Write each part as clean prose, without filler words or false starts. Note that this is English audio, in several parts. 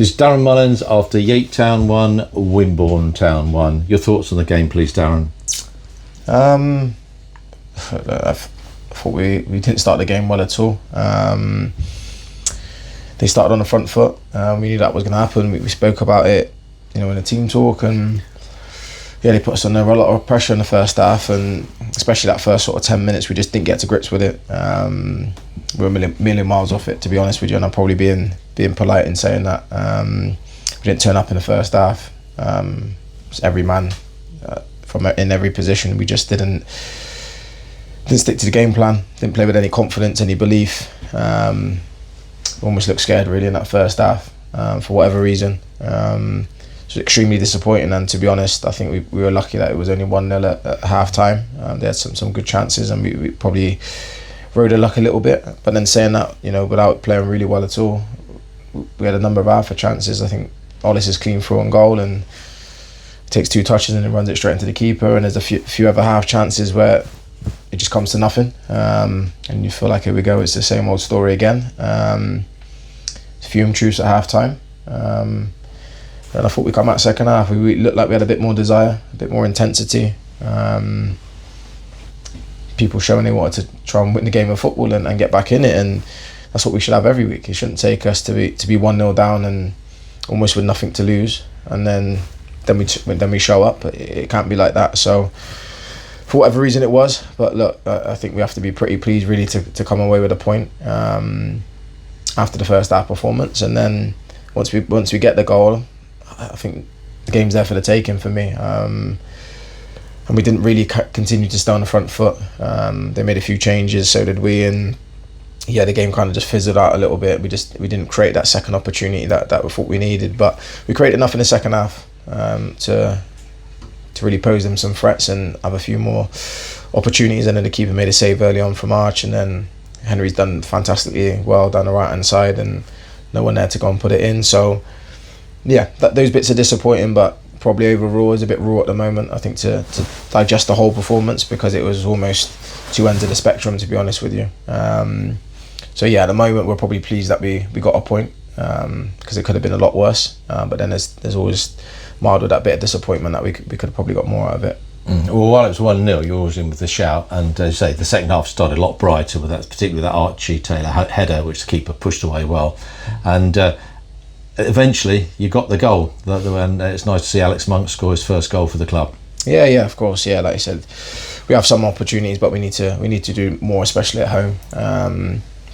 This is Darren Mullings after Yate Town 1, Wimborne Town 1. Your thoughts on the game, please, Darren? I thought we didn't start the game well at all. They started on the front foot. We knew that was going to happen. We spoke about it, in the team talk, and they put us under a lot of pressure in the first half, and especially that first sort of 10 minutes, we just didn't get to grips with it. We were a million miles off it, to be honest with you, and I'm probably being polite in saying that. We didn't turn up in the first half. Every man in every position. We just didn't stick to the game plan. Didn't play with any confidence, any belief. Almost looked scared really in that first half for whatever reason. It was extremely disappointing, and to be honest, I think we were lucky that it was only 1-0 at half time. They had some good chances, and we probably rode the luck a little bit. But then saying that, without playing really well at all, we had a number of Alpha chances. I think Ollis is clean through on goal and takes 2 touches and then runs it straight into the keeper. And there's a few other half chances where it just comes to nothing, and you feel like, here we go, it's the same old story again. Fume truce at half time. And I thought we come out second half. We looked like we had a bit more desire, a bit more intensity. People showing they wanted to try and win the game of football and get back in it, and that's what we should have every week. It shouldn't take us to be 1-0 down and almost with nothing to lose, and then we show up. It can't be like that. So for whatever reason it was, but look, I think we have to be pretty pleased really to come away with a point after the first half performance. And then once we get the goal, I think the game's there for the taking for me. And we didn't really continue to stay on the front foot. They made a few changes, so did we, and the game kind of just fizzled out a little bit. We didn't create that second opportunity that we thought we needed, but we created enough in the second half to really pose them some threats and have a few more opportunities. And then the keeper made a save early on from Arch, and then Henry's done fantastically well down the right hand side, and no one there to go and put it in. So those bits are disappointing, but probably overall is a bit raw at the moment. I think to digest the whole performance, because it was almost 2 ends of the spectrum, to be honest with you. At the moment we're probably pleased that we got a point, because it could have been a lot worse. But then there's always mild with that bit of disappointment that we could have probably got more out of it. Well, while it was 1-0, you're always in with the shout, and as you say, the second half started a lot brighter with that, particularly that Archie Taylor header, which the keeper pushed away well, and eventually you got the goal, and it's nice to see Alex Monk score his first goal for the club. Yeah, of course. Yeah, like you said, we have some opportunities, but we need to do more, especially at home.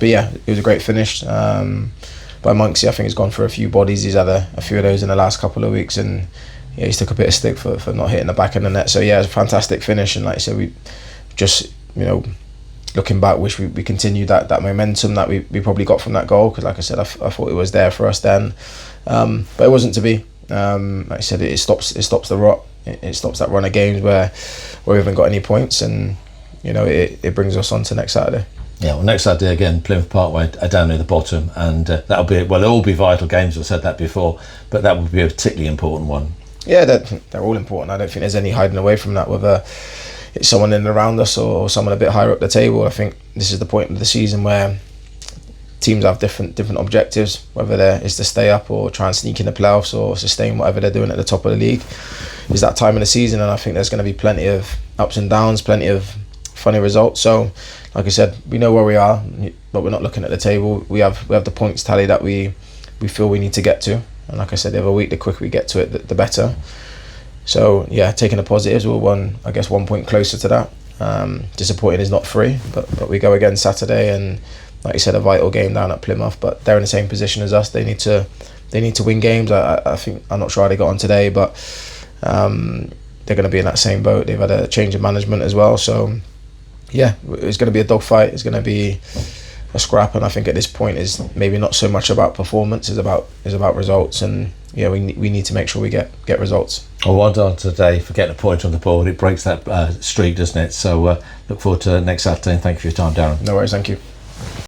It was a great finish by Monksy. I think he's gone for a few bodies. He's had a few of those in the last couple of weeks, and he's took a bit of stick for not hitting the back of the net. So it was a fantastic finish, and like I said, we just looking back, wish we continued that momentum that we probably got from that goal, because like I said, I thought it was there for us then, but it wasn't to be. Like I said, it stops the rot. It stops that run of games where we haven't got any points, and it brings us on to next Saturday. Yeah, well, next Saturday again, Plymouth Parkway are down near the bottom, and that'll be, well, they'll all be vital games. I've said that before, but that will be a particularly important one. Yeah, they're all important. I don't think there's any hiding away from that, whether it's someone in and around us or someone a bit higher up the table. I think this is the point of the season where teams have different objectives, whether it's to stay up or try and sneak in the playoffs or sustain whatever they're doing at the top of the league. It's that time of the season, and I think there's going to be plenty of ups and downs, plenty of funny results. So, like I said, we know where we are, but we're not looking at the table. We have the points tally that we feel we need to get to, and like I said, the other week, the quicker we get to it, the better. So taking the positives, we're 1 point closer to that. Disappointing is not free, but we go again Saturday, and like you said, a vital game down at Plymouth. But they're in the same position as us. They need to win games. I think, I'm not sure how they got on today, but they're going to be in that same boat. They've had a change of management as well. So it's going to be a dogfight. It's going to be a scrap, and I think at this point is maybe not so much about performance, it's about results, and we need to make sure we get results. Well done today for getting a point on the board. It breaks that streak, doesn't it? So look forward to next Saturday, and thank you for your time, Darren. No worries, thank you.